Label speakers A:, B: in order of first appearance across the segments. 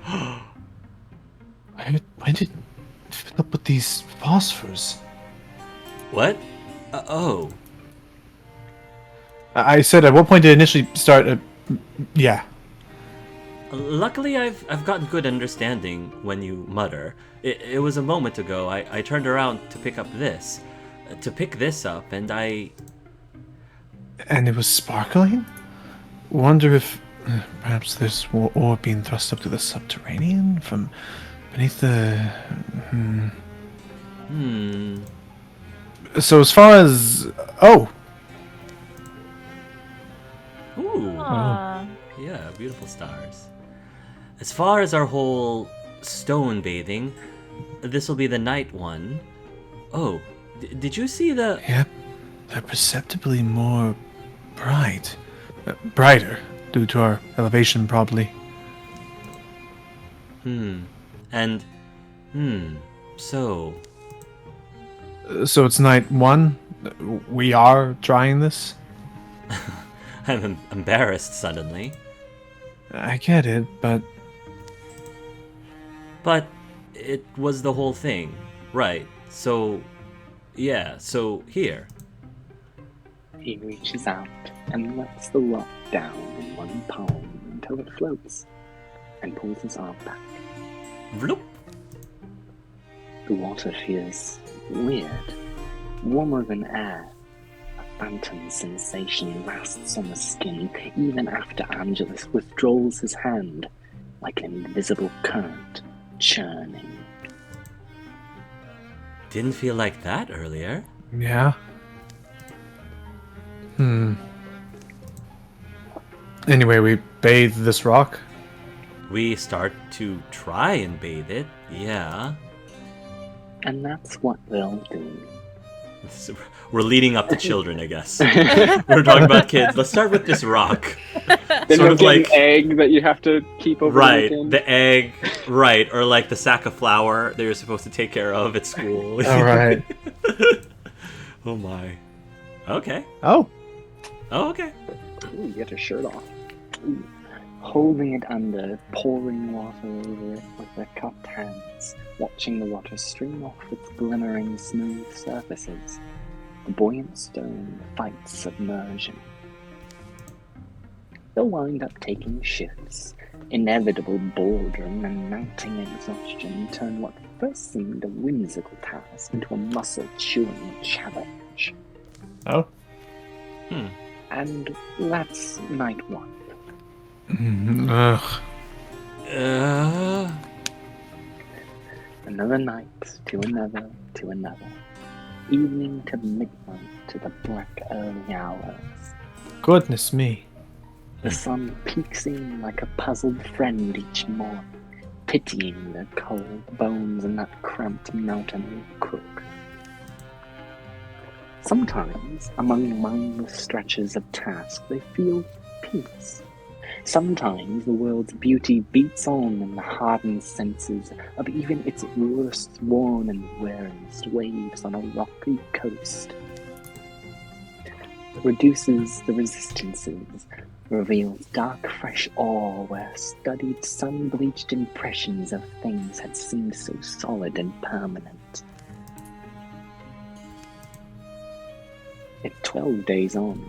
A: Why did it fill up with these phosphors?
B: What? Oh.
A: I said, at what point did it initially start? Yeah.
B: Luckily, I've gotten good understanding when you mutter. It was a moment ago. I turned around to pick up this. To pick this up, and I.
A: And it was sparkling? Wonder if perhaps there's more ore being thrust up to the subterranean from beneath the.
B: Hmm.
A: So as far as
B: Ooh.
A: oh,
B: Yeah, beautiful stars. As far as our whole stone bathing, this will be the night one. Oh, did you see the.
A: yep, they're perceptibly more bright, brighter due to our elevation, probably.
B: And. So.
A: So it's night one. We are trying this.
B: I'm embarrassed suddenly.
A: I get it, but
B: But it was the whole thing. Right. So. Yeah, so here.
C: He reaches out and lets the rock down in one palm until it floats, and pulls his arm back.
B: Vloop.
C: The water feels weird, warmer than air. A phantom sensation lasts on the skin even after Angelus withdraws his hand, like an invisible current churning.
B: Didn't feel like that earlier.
A: yeah. Anyway, we bathe this rock.
B: We start to try and bathe it, yeah.
C: And that's what they'll do.
B: So we're leading up to children, I guess. We're talking about kids. Let's start with this rock.
D: Then
B: Sort
D: you'll
B: of
D: get
B: like.
D: an egg that you have to keep over the
B: Right,
D: weekend.
B: the egg, right, or like the sack of flour that you're supposed to take care of at school.
A: All right.
B: Oh my. Okay.
A: Oh.
B: Oh, okay.
D: Ooh, you get your shirt off.
C: Holding it under, pouring water over it with their cupped hands, watching the water stream off its glimmering smooth surfaces. The buoyant stone fights submersion. They'll wind up taking shifts. Inevitable boredom and mounting exhaustion turn what first seemed a whimsical task into a muscle-chewing challenge.
A: Oh.
C: And that's night one.
A: Ugh.
C: Another night to another to another. Evening to midnight to the black early hours.
A: Goodness me.
C: The sun peeks in like a puzzled friend each morning, pitying the cold bones in that cramped mountain crook. Sometimes, among mindless stretches of task, they feel peace. Sometimes the world's beauty beats on in the hardened senses of even its worst worn and weariest waves on a rocky coast. Reduces the resistances, reveals dark fresh ore where studied sun-bleached impressions of things had seemed so solid and permanent. It's 12 days on,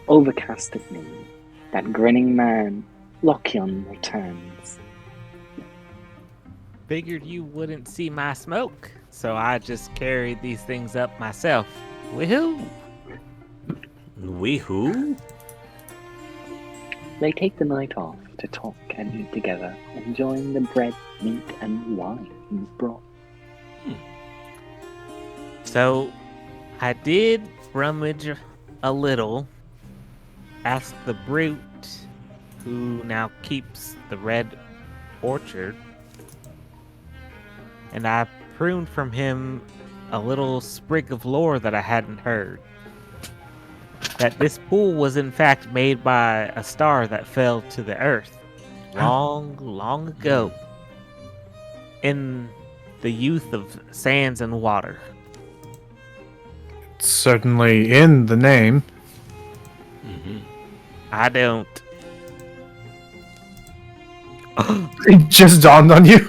C: overcast at noon. That grinning man, Lokion, returns.
E: Figured you wouldn't see my smoke, so I just carried these things up myself. Woohoo!
B: We who?
C: They take the night off to talk and eat together, enjoying the bread, meat, and wine he's brought.
E: So, I did rummage a little, asked the brute who now keeps the red orchard, and I pruned from him a little sprig of lore that I hadn't heard. That this pool was in fact made by a star that fell to the earth long, long ago in the youth of sands and water.
A: Certainly in the name.
E: I don't.
A: It just dawned on you.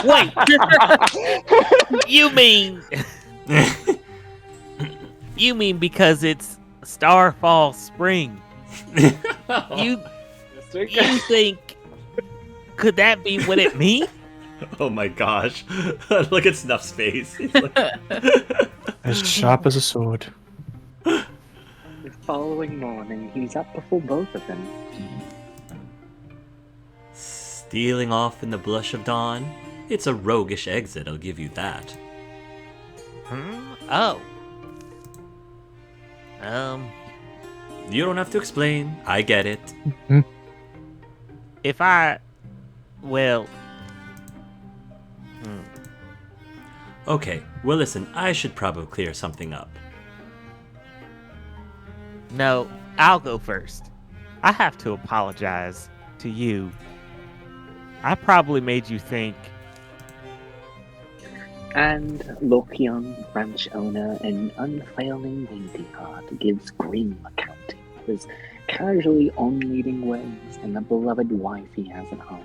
E: Wait! You mean... You mean because it's Starfall Spring? You think... Could that be what it means?
B: Oh my gosh. Look at Snuff's face. He's like...
A: As sharp as a sword.
C: The following morning, he's up before both of them.
B: Stealing off in the blush of dawn? It's a roguish exit, I'll give you that.
E: Oh.
B: You don't have to explain. I get it.
E: If I... Well...
B: Okay, well listen, I should probably clear something up.
E: No, I'll go first. I have to apologize to you. I probably made you think...
C: And Lokion, ranch owner and unfailing lady heart, gives grim accounting of his casually on-leading ways and the beloved wife he has at home,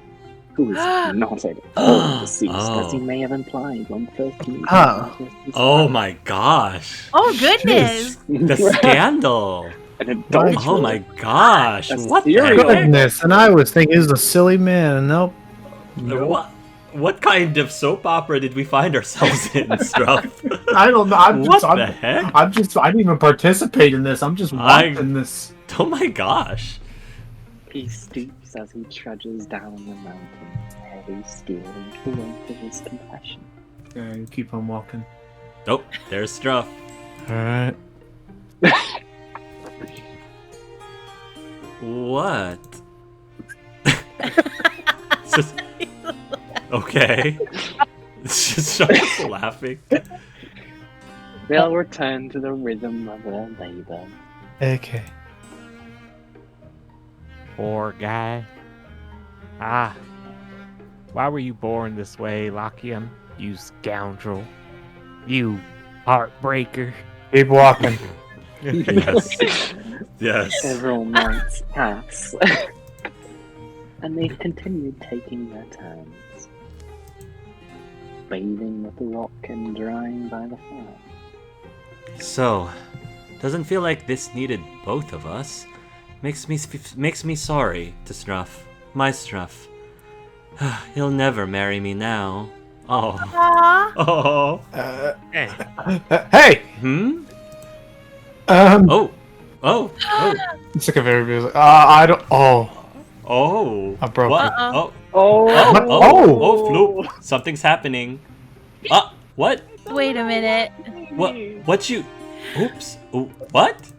C: who is not at all deceased, as he may have implied when first meeting.
B: Oh my gosh.
F: Oh goodness!
B: The scandal.
C: An adult.
B: Oh my gosh.
C: That's
B: What the
C: serious.
B: heck?
A: Goodness, and I was thinking he's a silly man. Nope.
B: What kind of soap opera did we find ourselves in, Snruff?
A: I don't know.
B: What the heck?
A: I didn't even participate in this. I'm just watching this.
B: Oh my gosh.
C: He stoops as he trudges down the mountain, heavy stealing the weight of his confession.
A: Yeah, you keep on walking.
B: Oh, there's Snruff.
A: Alright.
B: What? It's just... Okay. It's just Snruff's laughing.
C: They'll return to the rhythm of their labor.
A: Okay.
E: Poor guy. Ah. Why were you born this way, Lokian? You scoundrel. You heartbreaker.
A: Keep walking.
B: Yes. Yes.
C: Several months pass, and they've continued taking their turns, bathing with the rock and drying by the fire.
B: So, doesn't feel like this needed both of us. Makes me sorry to Snruff. My Snruff. He'll never marry me now. Oh.
F: Aww.
B: Oh.
A: Hey!
B: Hmm?
A: Oh.
B: Oh.
A: It's like a very I don't. Oh.
B: Oh.
A: I broke
B: What?
A: it.
B: Oh.
C: Oh!
B: Oh, Floop. Something's happening. What?
F: Wait a minute.
B: What you... Oops. Oh, what?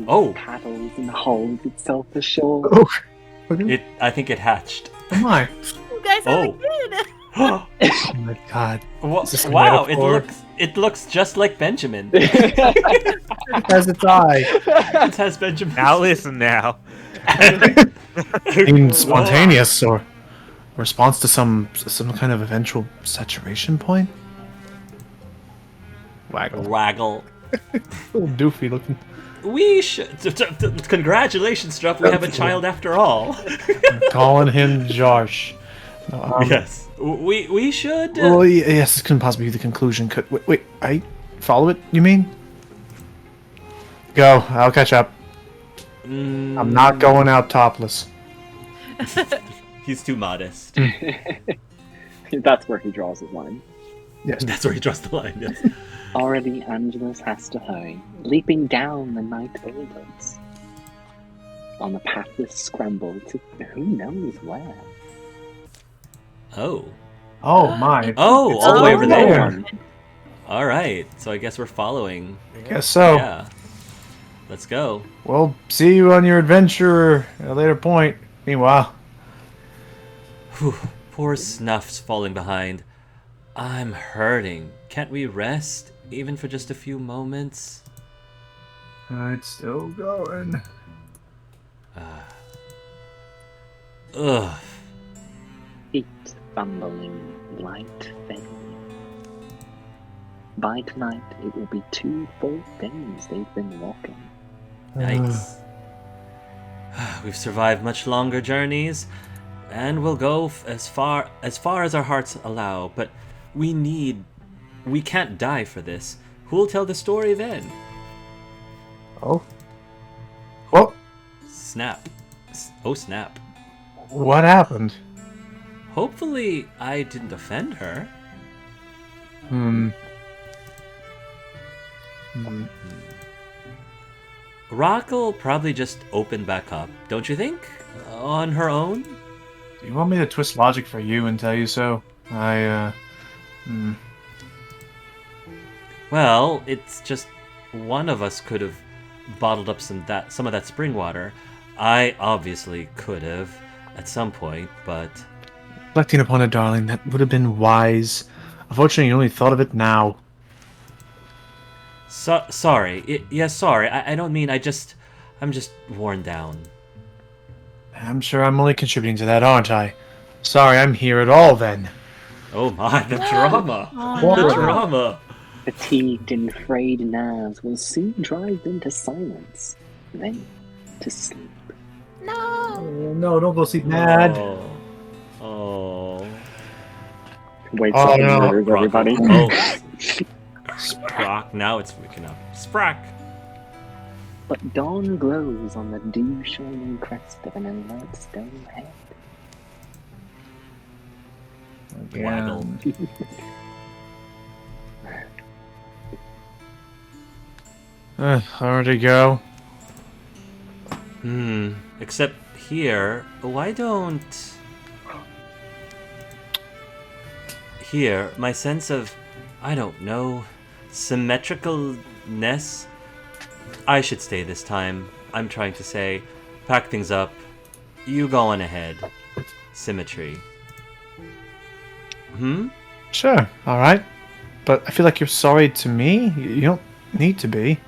B: Oh.
C: Paddles and holds itself ashore.
A: Oh. Look
B: I think it hatched.
A: at my.
F: You guys have a kid.
B: Oh,
A: Oh my god. Is this a
B: wow,
A: metaphor?
B: it looks just like Benjamin.
A: It has its eye.
B: It has Benjamin.
E: Now listen now.
A: Being spontaneous or response to some kind of eventual saturation point? Waggle.
B: Waggle.
A: Little doofy looking.
B: We should. Congratulations, Struff. We have a child after all.
A: I'm calling him Josh. No,
B: Yes. We should.
A: Well, yes, this couldn't possibly be the conclusion. Wait, I follow it, you mean? Go, I'll catch up. I'm not going out topless.
B: He's too modest.
D: That's where he draws his line.
A: Yes.
B: That's where he draws the line. Yes.
C: Already Angelus has to hurry, leaping down the night boulders. On the pathless scramble to who knows where.
B: Oh.
A: Oh my.
B: Oh, all the way over
A: over
B: there.
A: there.
B: All right. So I guess we're following.
A: Guess so.
B: Yeah. Let's go.
A: Well, see you on your adventure at a later point. Meanwhile.
B: Whew, poor Snuff's falling behind. I'm hurting. Can't we rest, even for just a few moments?
A: It's still going.
B: Ugh.
C: Feet fumbling, light failing. By tonight, it will be 2 full days they've been walking.
B: Yikes. We've survived much longer journeys, and we'll go as far as our hearts allow, but we can't die for this. Who'll tell the story then?
A: Oh. Well,
B: Snap. Oh, snap.
A: what happened?
B: Hopefully I didn't offend her. Rock'll probably just open back up, don't you think? On her own?
A: Do you want me to twist logic for you and tell you so?
B: Well, it's just one of us could have bottled up some of that spring water. I obviously could have at some point, but
A: Reflecting upon it, darling, that would have been wise. Unfortunately, you only thought of it now.
B: sorry. Sorry. I don't mean I'm just worn down.
A: I'm sure I'm only contributing to that, aren't I? Sorry I'm here at all, then.
B: Oh my, the drama.
F: Oh,
B: The
F: no.
B: drama.
C: Fatigued and frayed nerves will soon drive them to silence, then to sleep.
F: No.
A: Oh, no, don't go sleep mad.
B: Oh.
D: Wakes
A: Oh,
D: up and
A: no.
D: murders everybody.
B: Oh. Sprock. Now it's waking up. Sprack.
C: But dawn glows on the dew-shining crest of an alert stone head.
B: Waggle.
A: Where'd it go?
B: Except here, why don't... Here, my sense of, I don't know, symmetricalness? I should stay this time. I'm trying to say, pack things up. You go on ahead. Symmetry.
A: Sure, alright. But I feel like you're sorry to me. You don't need to be.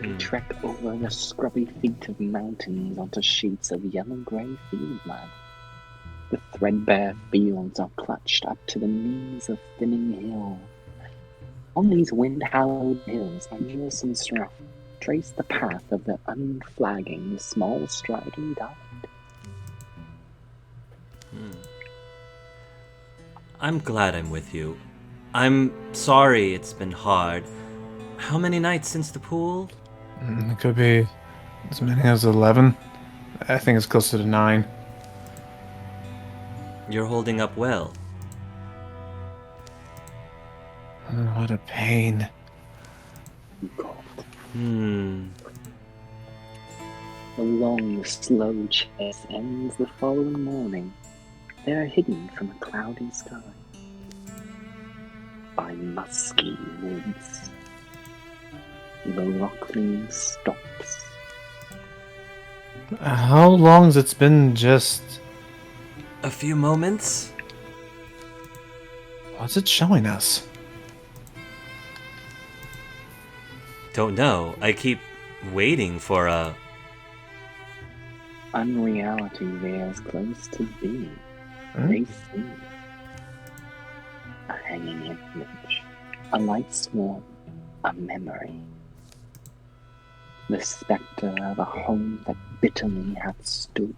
C: They trek over the scrubby feet of mountains onto sheets of yellow-grey fieldland. The threadbare fields are clutched up to the knees of thinning hill. On these wind-hallowed hills, Angelus and Snruff trace the path of the unflagging, small-striding diet.
B: I'm glad I'm with you. I'm sorry it's been hard. How many nights since the pool?
A: It could be as many as 11. I think it's closer to 9.
B: You're holding up well.
A: What a pain.
C: The long, slow chase ends the following morning. They are hidden from a cloudy sky by musky woods. The rockling stops.
A: How long's it's been just...
B: A few moments?
A: What's it showing us?
B: Don't know. I keep waiting for a...
C: Unreality veers close to being. They see a hanging image, a light swarm, a memory. The spectre of a home that bitterly hath stood.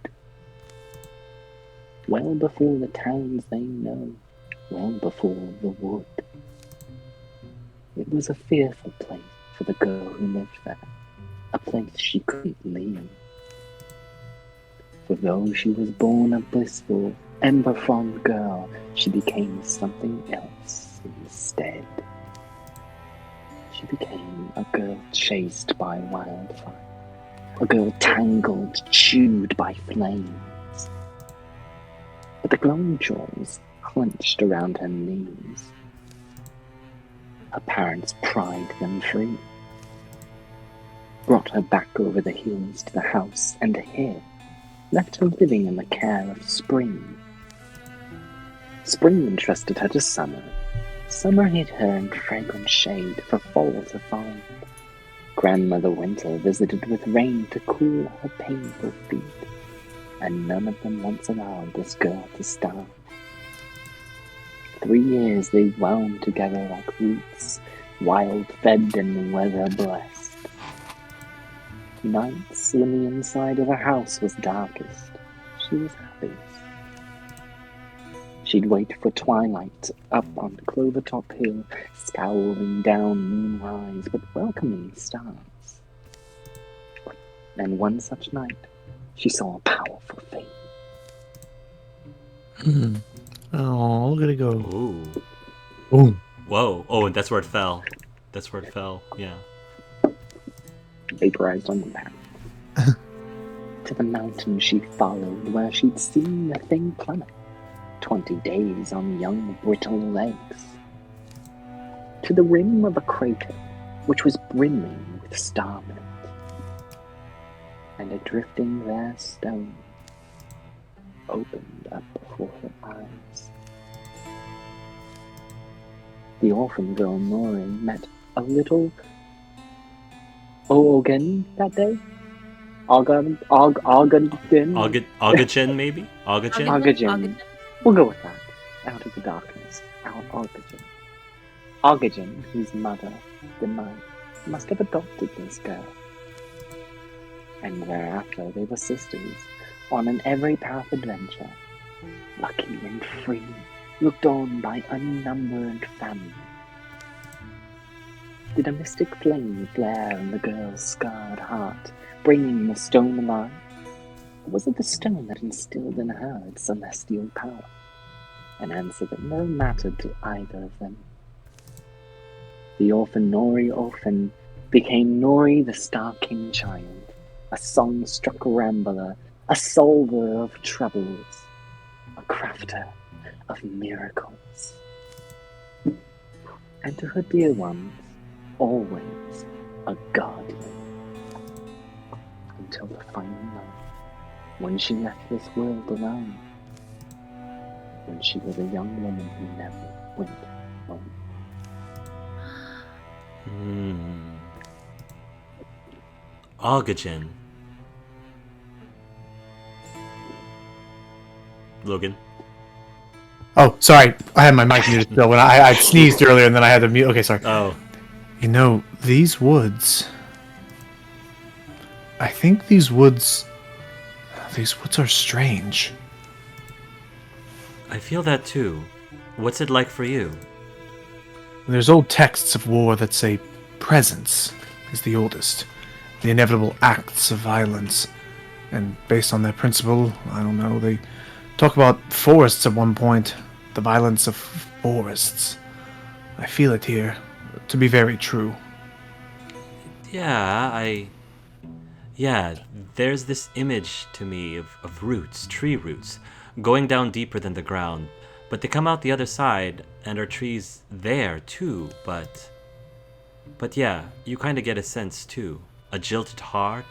C: Well before the towns they know, well before the wood. It was a fearful place for the girl who lived there, a place she couldn't leave. For though she was born a blissful, ember-fond girl, she became something else instead. She became a girl chased by wildfire, a girl tangled, chewed by flames. But the glowing jaws clenched around her knees. Her parents pried them free, brought her back over the hills to the house, and here left her living in the care of Spring. Spring entrusted her to Summer. Summer hid her in fragrant shade for fall to find. Grandmother Winter visited with rain to cool her painful feet, and none of them once allowed this girl to starve. 3 years they wound together like roots, wild-fed and weather-blessed. Nights when the inside of her house was darkest, she was happiest. She'd wait for twilight up on Clovertop Hill, scowling down moonrise but welcoming stars. And one such night, she saw a powerful thing.
A: Oh, look at it go.
B: Ooh.
A: Boom.
B: Whoa. Oh, and that's where it fell. That's where it fell. Yeah.
C: Vaporized on the path. To the mountain she followed, where she'd seen the thing plummet. 20 days on young brittle legs. To the rim of a crater, which was brimming with starmelt. And a drifting there stone opened up before her eyes. The orphan girl Nori met a little Ogan that day. Ogagen,
B: maybe? Ogagen?
C: Ogagen. We'll go with that. Out of the darkness. Ogagen, whose mother, the night, must have adopted this girl. And thereafter they were sisters, on an every path adventure, lucky and free, looked on by unnumbered family. Did a mystic flame flare in the girl's scarred heart, bringing the stone alive? Or was it the stone that instilled in her its celestial power? An answer that never mattered to either of them. The orphan Nori orphan became Nori the Star King Child, a song-struck rambler, a solver of troubles, a crafter of miracles. And to her dear ones, always a guardian. Until the final night, when she left this world alone, when she was a young woman who never went home.
B: Ogagen. Logan.
A: Oh, sorry. I had my mic muted still when I sneezed earlier and then I had to mute. Okay, sorry.
B: Oh.
A: You know, these woods... I think these woods are strange.
B: I feel that too. What's it like for you?
A: There's old texts of war that say presence is the oldest. The inevitable acts of violence. And based on their principle, I don't know, they talk about forests at one point. The violence of forests. I feel it here to be very true.
B: Yeah, there's this image to me of roots, tree roots, going down deeper than the ground. But they come out the other side, and are trees there too, but yeah, you kind of get a sense too. A jilted heart,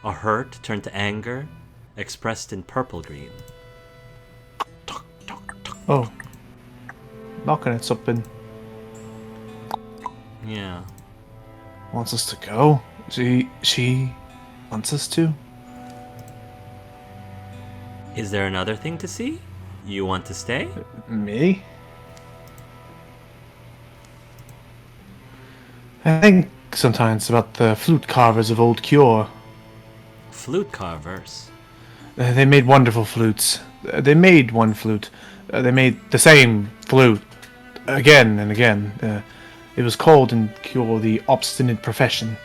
B: a hurt turned to anger, expressed in purple green.
A: Oh. Knocking at something.
B: Yeah.
A: Wants us to go? She wants us to?
B: Is there another thing to see? You want to stay?
A: Me? I think sometimes about the flute carvers of Old Cure.
B: Flute carvers?
A: They made wonderful flutes. They made one flute. They made the same flute again and again. It was called in Cure the obstinate profession.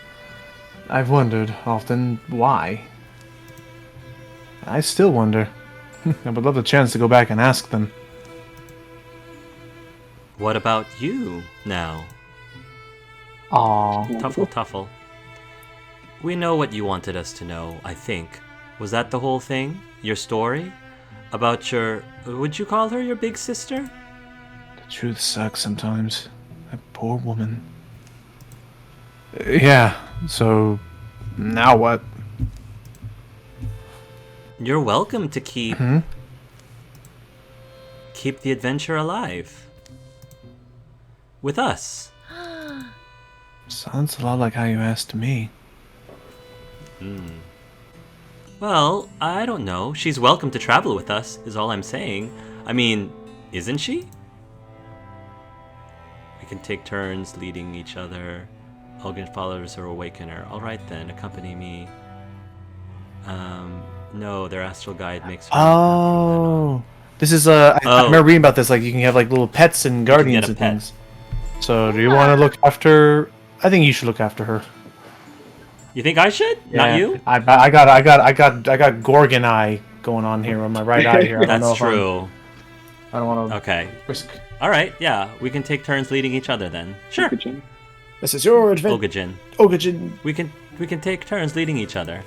A: I've wondered often why. I still wonder. I would love the chance to go back and ask them.
B: What about you now?
A: Aww.
B: Tuffle. We know what you wanted us to know, I think. Was that the whole thing? Your story? About your... would you call her your big sister?
A: The truth sucks sometimes. That poor woman. Yeah, so... now what?
B: You're welcome to keep the adventure alive. With us.
A: Sounds a lot like how you asked me.
B: Well, I don't know. She's welcome to travel with us, is all I'm saying. I mean, isn't she? We can take turns leading each other. Elgin follows her awakener. Alright then, accompany me. No, their astral guide makes her.
A: Oh, this is I remember reading about this. Like you can have like little pets and guardians
B: get a
A: and
B: pet.
A: things. So do you want to look after? I think you should look after her.
B: You think I should? Not you?
A: I got Gorgon eye going on here on my right eye here. I don't know
B: That's
A: if
B: true.
A: I don't want to
B: Okay.
A: risk.
B: All right. Yeah, we can take turns leading each other then. Sure.
D: Ogajin.
A: This is your adventure.
B: Ogajin.
A: Ogajin.
B: We can take turns leading each other.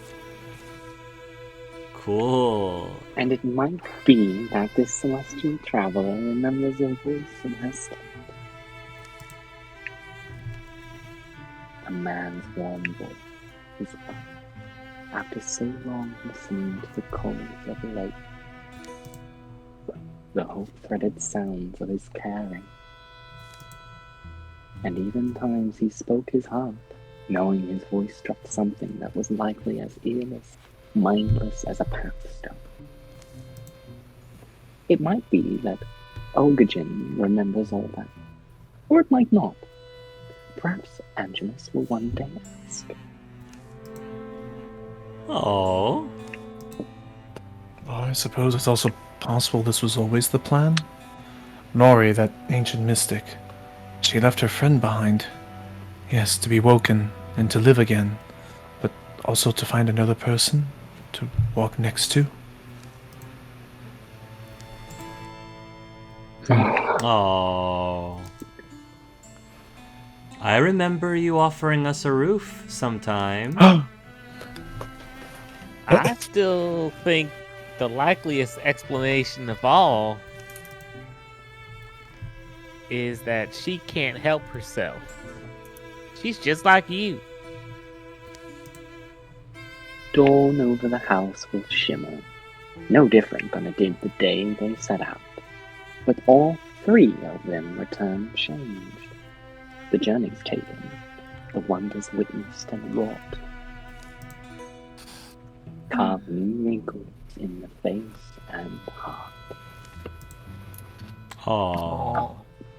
B: Cool.
C: And it might be that this celestial traveler remembers a voice in her stead. A man's warm voice is up after so long listening to the calls of the lake. The hope-threaded sounds of his caring. And even times he spoke his heart, knowing his voice struck something that was likely as earless, mindless as a pathstone. It might be that Ogajin remembers all that, or it might not. Perhaps Angelus will one day ask.
B: Oh.
A: I suppose it's also possible this was always the plan. Nori, that ancient mystic, she left her friend behind. Yes, to be woken and to live again, but also to find another person to walk next to.
B: Oh. I remember you offering us a roof sometime.
E: I still think the likeliest explanation of all is that she can't help herself. She's just like you.
C: Dawn over the house will shimmer, no different than it did the day they set out. But all three of them return changed. The journeys taken, the wonders witnessed and wrought. Carving wrinkles in the face and heart.
B: Oh.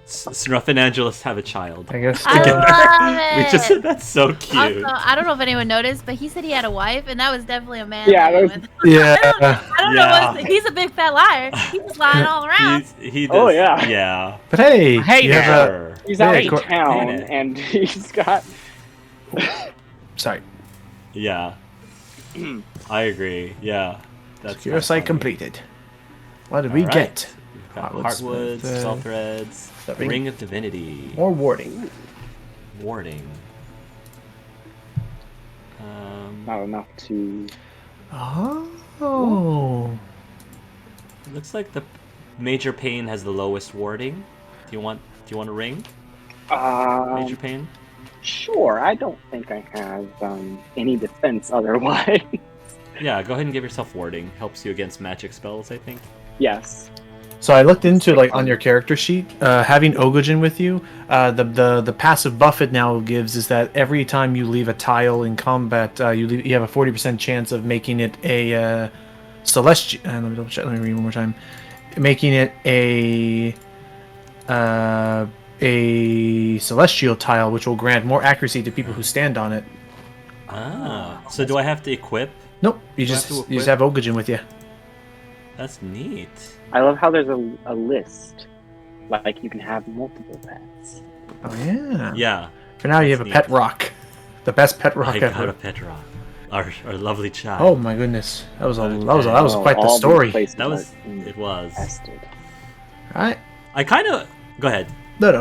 B: Snruff and Angelus have a child.
A: I guess
F: I
A: together.
F: love it.
B: We just said that's so cute.
F: Also, I don't know if anyone noticed, but he said he had a wife, and that was definitely a man.
D: Yeah, that was-
A: Yeah.
F: I don't know what. He's a big fat liar. He was lying all around.
B: He does,
D: Oh, yeah.
B: Yeah.
A: But hey,
E: Hey
A: you have a.
B: Sure.
D: He's out
A: Yeah,
D: of town,
B: Hey.
D: and he's got.
A: Sorry.
B: Yeah. I agree. Yeah. That's
A: Secure site completed. What did we
B: Alright.
A: get?
B: We've got
A: Heartwoods,
B: Heartwoods, Salt Threads,
A: the
B: Ring.
A: ring.
B: of Divinity,
A: More warding.
B: Warding.
D: Not enough to.
A: Oh.
B: Looks like the Major Pain has the lowest warding. Do you want a ring? Major Pain?
D: Sure, I don't think I have any defense otherwise.
B: Yeah, go ahead and give yourself warding. Helps you against magic spells, I think.
D: Yes.
A: So I looked into like on your character sheet, having Ogajin with you. The passive buff it now gives is that every time you leave a tile in combat, you have a 40% chance of making it a celestial. Let me double check. Let me read one more time. Making it a celestial tile, which will grant more accuracy to people who stand on it.
B: Ah. So do I have to equip?
A: Nope, you
B: Do I
A: just
B: have to
A: you just have Ogajin with you.
B: That's neat.
D: I love how there's a list. Like, you can have multiple pets.
A: Oh yeah.
B: Yeah.
A: For now, you have a
B: That's
A: pet
B: neat.
A: rock, the best pet rock
B: I got
A: ever.
B: a pet rock. Our lovely child.
A: Oh my goodness, that was
B: Okay.
A: quite the
D: All these
A: story.
D: places
B: That was.
D: are
B: It was.
D: Tested.
A: Right?
B: I kind of. Go ahead.
A: No,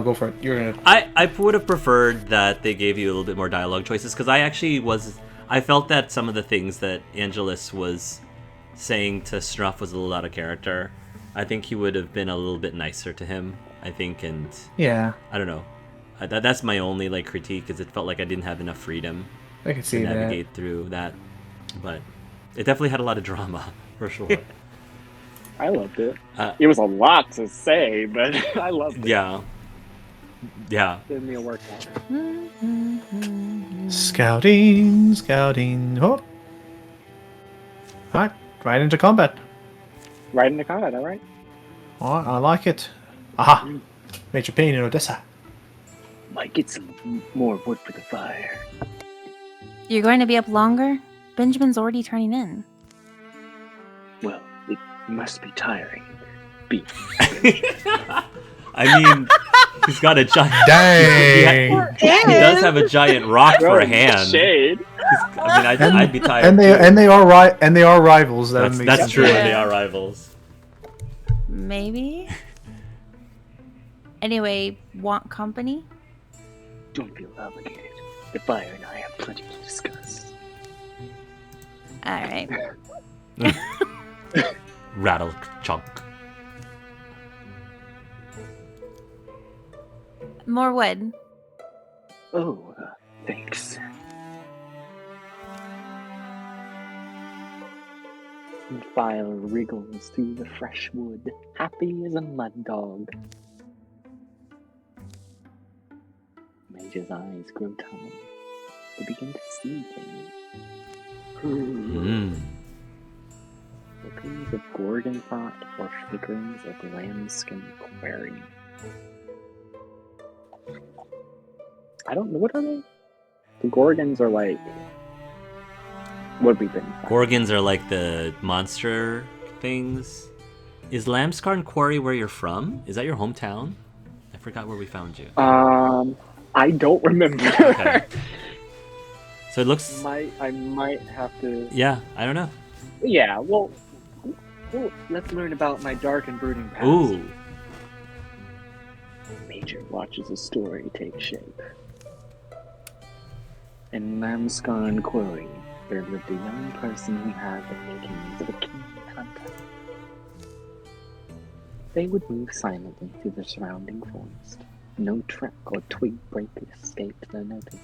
A: go for it. You're gonna.
B: I would have preferred that they gave you a little bit more dialogue choices because I felt that some of the things that Angelus was saying to Snruff was a little out of character. I think he would have been a little bit nicer to him. I think, and
A: Yeah,
B: I don't know. That's my only like critique, is it felt like I didn't have enough freedom
A: I can
B: to
A: see that.
B: navigate through that. But it definitely had a lot of drama for sure.
D: I loved it.
B: Uh,
D: It was a lot to say, but I loved it.
B: yeah.
D: Give me a workout.
A: Scouting. Oh. Alright, right into combat.
D: Right into combat, alright?
A: Alright, I like it. Aha! Major Pain in Odessa.
C: Might get some more wood for the fire.
F: You're going to be up longer? Benjamin's already turning in.
C: Well, it must be tiring. Be
B: I mean, he's got a giant.
A: Dang.
B: He does have a giant rock for a hand.
D: Shade.
B: I mean, I'd be tired.
A: And they are rivals.
B: That's true.
F: Yeah.
B: They are rivals.
F: Maybe. Anyway, want company?
C: Don't feel obligated. The fire and I have plenty to discuss.
F: All right.
B: Rattle chunk.
F: More wood.
C: Oh, thanks. The fire wriggles through the fresh wood, happy as a mud dog. Major's eyes grow tired. They begin to see things. Flickerings of Gorgon thought or flickerings of Lamscarn Quarry. I don't know, what are they? The Gorgons are like... What have we been?
B: Gorgons are like the monster things. Is Lamscarn Quarry where you're from? Is that your hometown? I forgot where we found you.
D: I don't remember.
B: Okay. So it looks...
D: I might have to...
B: Yeah, I don't know.
D: Yeah, well, let's learn about my dark and brooding past.
B: Ooh.
C: Major watches a story take shape. In Lamscarn Quarry, there lived a young person who had the makings of a keen hunter. They would move silently through the surrounding forest. No track or twig break escaped their notice.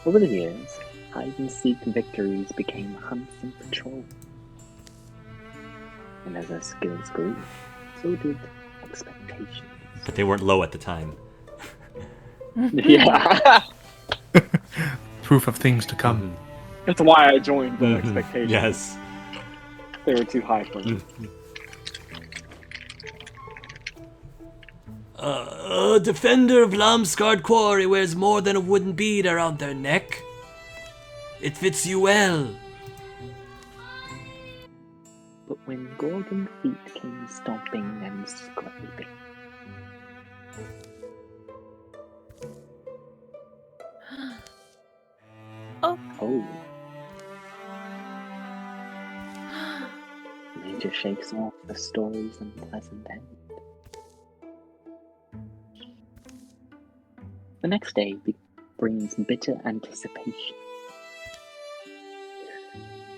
C: Over the years, hide-and-seek victories became hunts and patrols. And as their skills grew, so did expectations.
B: But they weren't low at the time.
D: Yeah.
A: Proof of things to come.
D: That's why I joined the expectations.
B: Yes.
D: They were too high for me.
B: A defender of Lamscarn Quarry wears more than a wooden bead around their neck. It fits you well.
C: But when Gorgon feet came stomping and scraping,
F: Oh.
C: Major shakes off the story's unpleasant end. The next day brings bitter anticipation.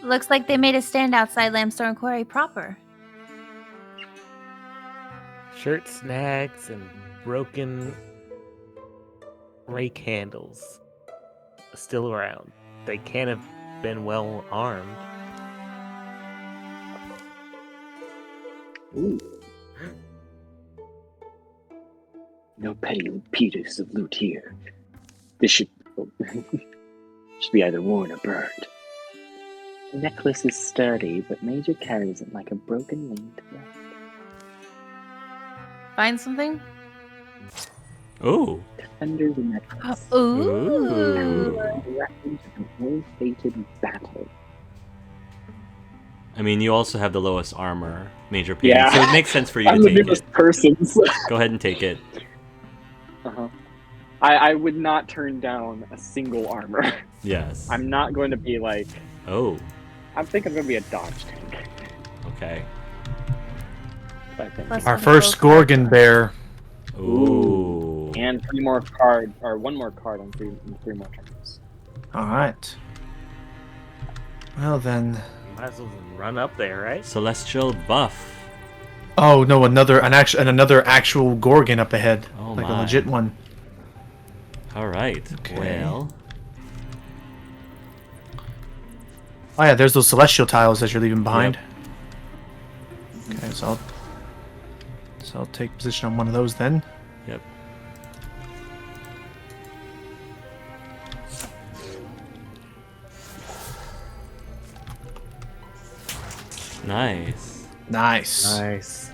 F: Looks like they made a stand outside Lamscarn Quarry proper.
E: Shirt snags and broken rake handles still around. They can't have been well armed.
C: Ooh. No petty Peters of loot here. This should be either worn or burned. The necklace is sturdy, but Major carries it like a broken winged bird.
F: Find something?
B: Ooh.
C: Defender's necklace.
F: Ooh.
C: Reference to an ill-fated battle.
B: I mean, you also have the lowest armor, Major P.
D: Yeah.
B: So it makes sense for you
D: I'm
B: to
D: the
B: take
D: newest
B: it.
D: person.
B: Go ahead and take it.
D: Uh-huh. I would not turn down a single armor.
B: Yes.
D: I'm not going to be like...
B: Oh,
D: I think I'm going to be a dodge tank.
B: okay.
D: I think.
F: Plus
A: Our
F: one
A: first
F: gold.
A: Gorgon bear.
B: Ooh.
D: And one more card on three more turns.
A: All right. Well then.
E: Might as well run up there, right?
B: Celestial buff.
A: Oh no, another actual Gorgon up ahead,
B: Oh
A: like
B: my.
A: a legit one.
B: All right.
A: Okay.
B: Well,
A: Oh yeah, there's those celestial tiles that you're leaving behind. Okay, so I'll take position on one of those then.
B: yep. Nice.
A: Nice.
E: Nice.